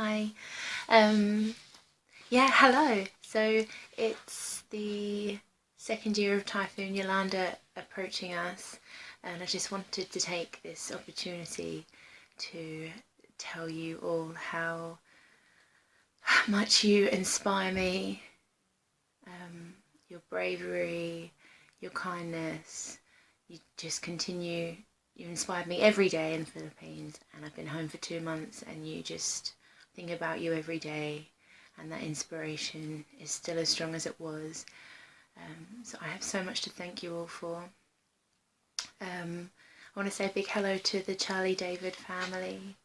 Hi. Yeah, hello. So it's the second year of Typhoon Yolanda approaching us, and I just wanted to take this opportunity to tell you all how much you inspire me, your bravery, your kindness. You just continue. You inspired me every day in the Philippines, and I've been home for 2 months, and you just think about you every day, and that inspiration is still as strong as it was. So I have so much to thank you all for. I want to say a big hello to the Charlie David family,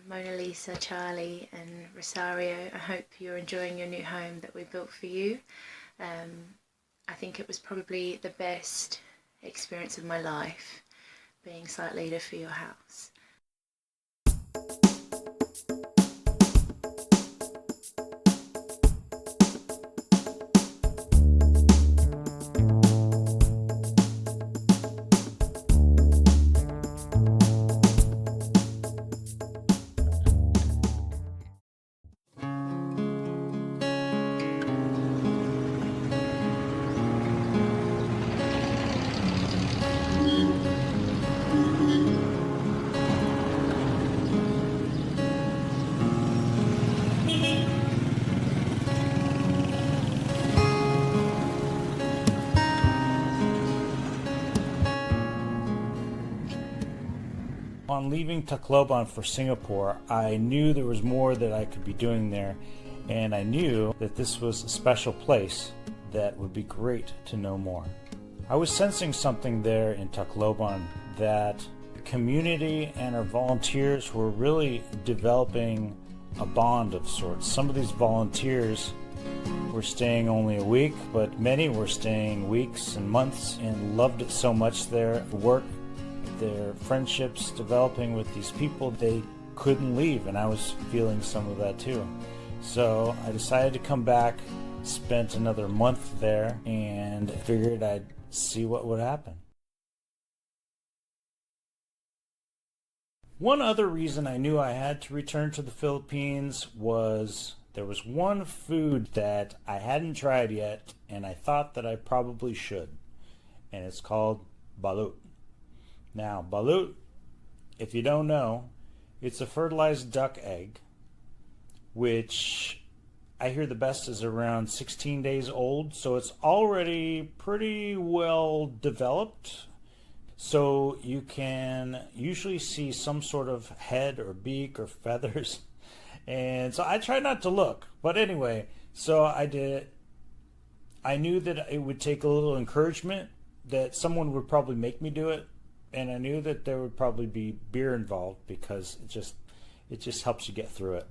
Mona Lisa, Charlie and Rosario. I hope you're enjoying your new home that we built for you. I think it was probably the best experience of my life, being site leader for your house. On leaving Tacloban for Singapore, I knew there was more that I could be doing there, and I knew that this was a special place that would be great to know more. I was sensing something there in Tacloban, that the community and our volunteers were really developing a bond of sorts. Some of these volunteers were staying only a week, but many were staying weeks and months and loved it so much there. Work, their friendships developing with these people, they couldn't leave, and I was feeling some of that too. So I decided to come back, spent another month there, and figured I'd see what would happen. One other reason I knew I had to return to the Philippines was there was one food that I hadn't tried yet, and I thought that I probably should, and it's called balut. Now, balut, if you don't know, it's a fertilized duck egg, which I hear the best is around 16 days old, so it's already pretty well developed. So you can usually see some sort of head or beak or feathers. And so I tried not to look, but anyway, so I did it. I knew that it would take a little encouragement, that someone would probably make me do it. And I knew that there would probably be beer involved, because it just helps you get through it.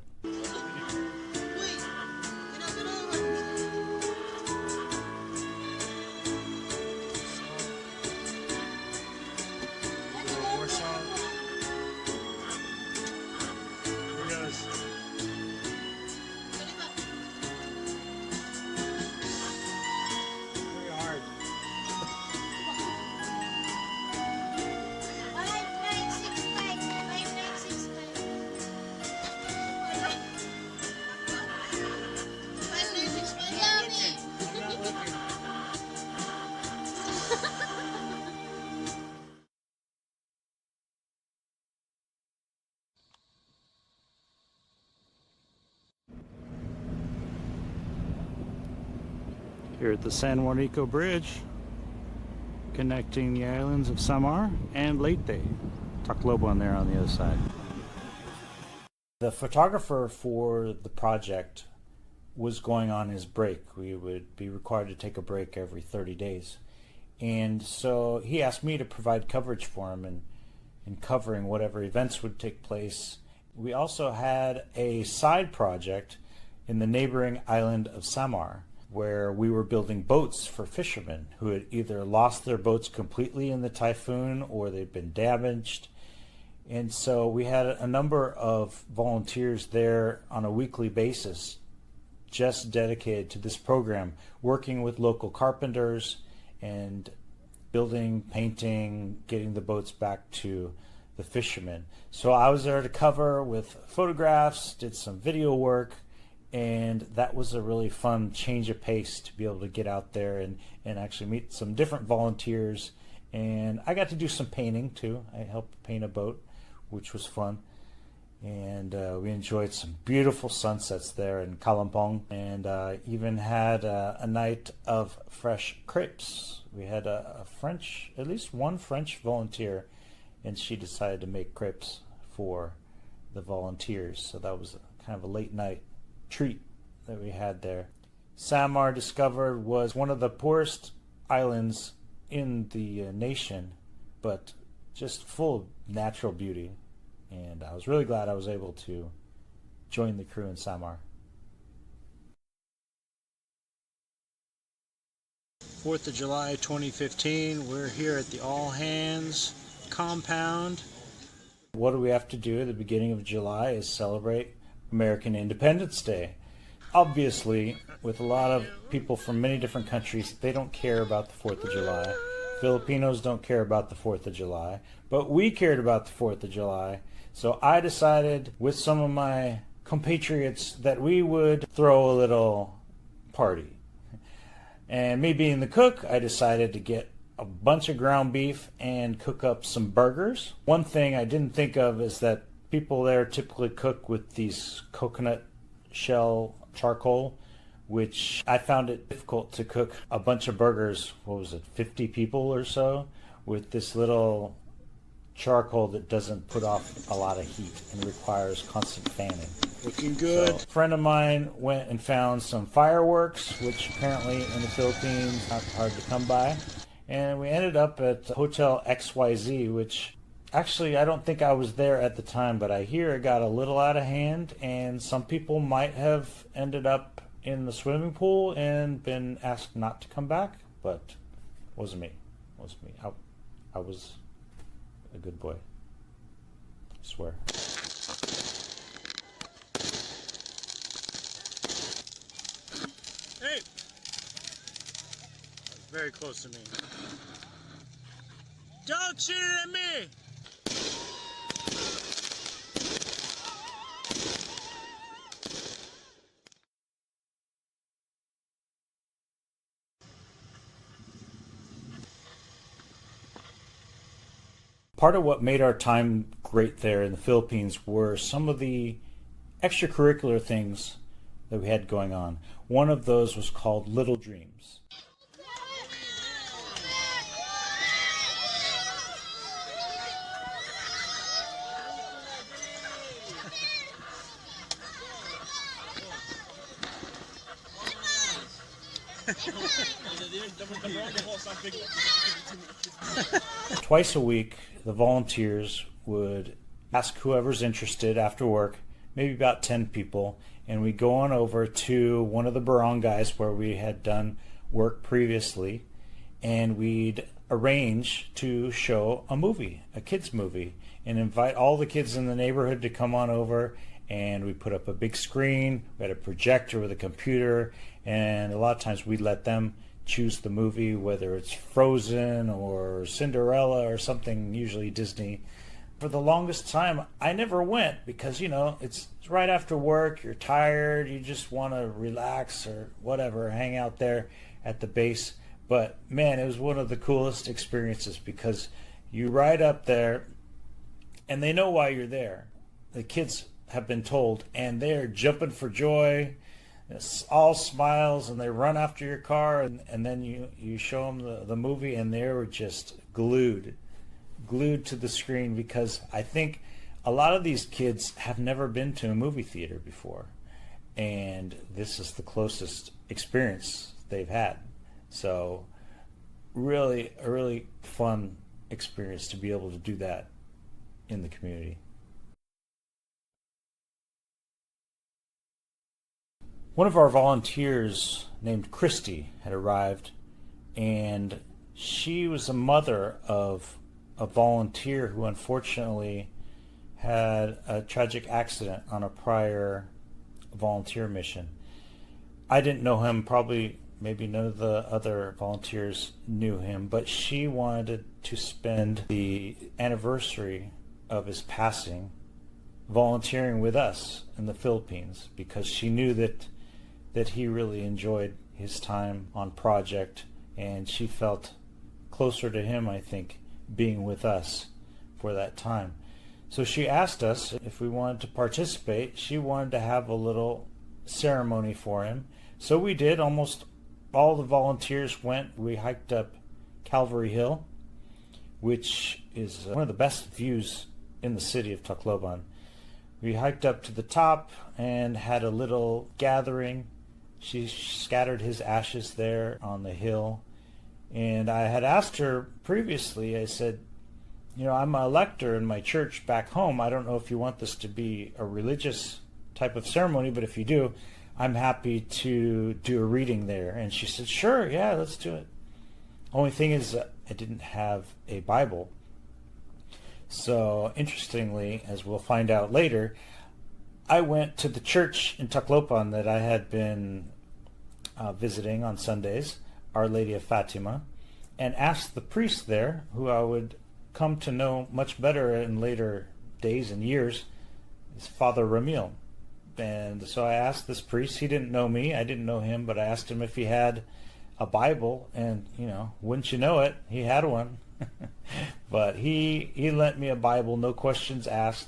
Here at the San Juanico Bridge, connecting the islands of Samar and Leyte, Tacloban there on the other side. The photographer for the project was going on his break. We would be required to take a break every 30 days. And so he asked me to provide coverage for him and covering whatever events would take place. We also had a side project in the neighboring island of Samar, where we were building boats for fishermen who had either lost their boats completely in the typhoon or they'd been damaged. And so we had a number of volunteers there on a weekly basis just dedicated to this program, working with local carpenters and building, painting, getting the boats back to the fishermen. So I was there to cover with photographs, did some video work, and that was a really fun change of pace to be able to get out there and actually meet some different volunteers. And I got to do some painting too. I helped paint a boat, which was fun. And we enjoyed some beautiful sunsets there in Kalimpong, and even had a night of fresh crepes. We had a French, at least one French volunteer, and she decided to make crepes for the volunteers. So that was kind of a late night treat that we had there. Samar, discovered, was one of the poorest islands in the nation, but just full of natural beauty. And I was really glad I was able to join the crew in Samar. 4th of July 2015, we're here at the All Hands compound. What do we have to do at the beginning of July is celebrate American Independence Day. Obviously, with a lot of people from many different countries, they don't care about the 4th of July. Filipinos don't care about the 4th of July, but we cared about the 4th of July. So I decided with some of my compatriots that we would throw a little party. And me being the cook, I decided to get a bunch of ground beef and cook up some burgers. One thing I didn't think of is that people there typically cook with these coconut shell charcoal, which I found it difficult to cook a bunch of burgers, 50 people or so, with this little charcoal that doesn't put off a lot of heat and requires constant fanning. Looking good. So, a friend of mine went and found some fireworks, which apparently in the Philippines not hard to come by, and we ended up at Hotel XYZ, which actually I don't think I was there at the time, but I hear it got a little out of hand, and some people might have ended up in the swimming pool and been asked not to come back, but it wasn't me. It wasn't me. I was a good boy. I swear. Hey! Very close to me. Don't shoot it at me! Part of what made our time great there in the Philippines were some of the extracurricular things that we had going on. One of those was called Little Dreams. Twice a week, the volunteers would ask whoever's interested after work, maybe about 10 people, and we'd go on over to one of the barangays where we had done work previously, and we'd arrange to show a movie, a kids movie, and invite all the kids in the neighborhood to come on over. And we put up a big screen, we had a projector with a computer, and a lot of times we'd let them choose the movie, whether it's Frozen or Cinderella or something, usually Disney. For the longest time, I never went because, it's right after work, you're tired, you just want to relax or whatever, hang out there at the base. But man, it was one of the coolest experiences because you ride up there and they know why you're there. The kids have been told, and they're jumping for joy. It's all smiles, and they run after your car, and then you show them the movie, and they were just glued to the screen, because I think a lot of these kids have never been to a movie theater before, and this is the closest experience they've had. So really, a really fun experience to be able to do that in the community. One of our volunteers named Christy had arrived, and she was a mother of a volunteer who unfortunately had a tragic accident on a prior volunteer mission. I didn't know him, probably maybe none of the other volunteers knew him, but she wanted to spend the anniversary of his passing volunteering with us in the Philippines, because she knew that he really enjoyed his time on project, and she felt closer to him, I think, being with us for that time. So she asked us if we wanted to participate. She wanted to have a little ceremony for him. So we did. Almost all the volunteers went. We hiked up Calvary Hill, which is one of the best views in the city of Tacloban. We hiked up to the top and had a little gathering. She scattered his ashes there on the hill. And I had asked her previously, I said, you know, I'm an elector in my church back home. I don't know if you want this to be a religious type of ceremony, but if you do, I'm happy to do a reading there. And she said, sure, yeah, let's do it. Only thing is, I didn't have a Bible. So interestingly, as we'll find out later, I went to the church in Tacloban that I had been visiting on Sundays, Our Lady of Fatima, and asked the priest there, who I would come to know much better in later days and years, is Father Ramil. And so I asked this priest. He didn't know me, I didn't know him, but I asked him if he had a Bible, and you know, wouldn't you know it, he had one. But he lent me a Bible, no questions asked.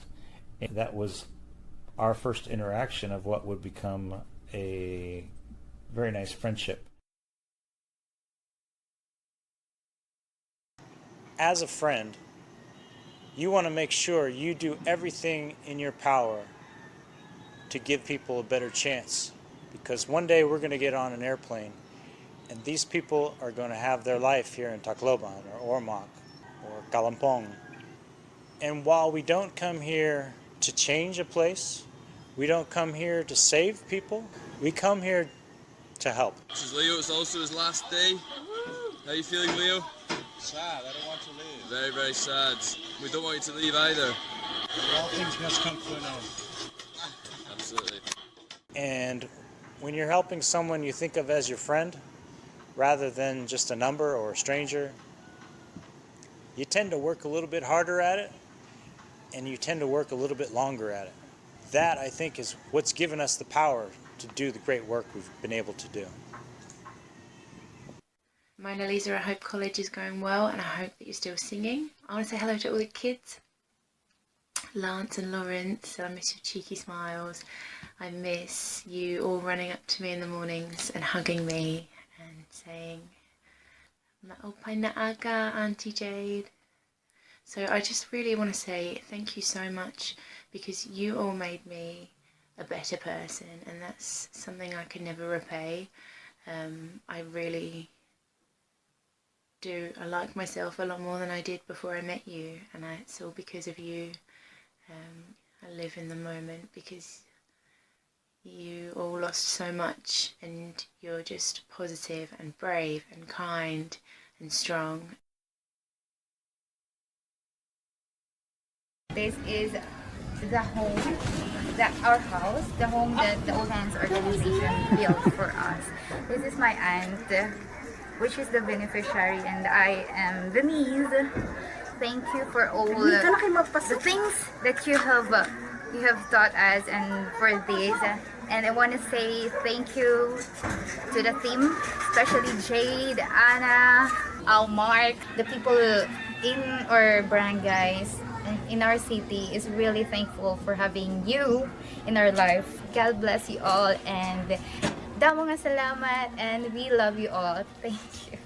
And that was our first interaction of what would become a very nice friendship. As a friend, you want to make sure you do everything in your power to give people a better chance, because one day we're going to get on an airplane and these people are going to have their life here in Tacloban or Ormoc or Kalampong. And while we don't come here to change a place, we don't come here to save people, we come here to help. This is Leo. It's also his last day. How are you feeling, Leo? Sad. I don't want to leave. Very, very sad. We don't want you to leave either. All things must come to an end. Absolutely. And when you're helping someone you think of as your friend, rather than just a number or a stranger, you tend to work a little bit harder at it, and you tend to work a little bit longer at it. That, I think, is what's given us the power to do the great work we've been able to do. My Annalisa, I hope college is going well, and I hope that you're still singing. I want to say hello to all the kids. Lance and Lawrence, I miss your cheeky smiles. I miss you all running up to me in the mornings and hugging me and saying, "Maopay na aga, Auntie Jade." So I just really want to say thank you so much, because you all made me a better person, and that's something I could never repay. I really do. I like myself a lot more than I did before I met you, and it's all because of you. I live in the moment because you all lost so much, and you're just positive and brave and kind and strong. This is the home, our house, the home that the Old Hands organization built for us. This is my aunt, which is the beneficiary, and I am the niece. Thank you for all the things that you have taught us, and for this. And I want to say thank you to the team, especially Jade, Anna, Mark, the people in our barangays and in our city is really thankful for having you in our life. God bless you all, and damo nga salamat, and we love you all. Thank you.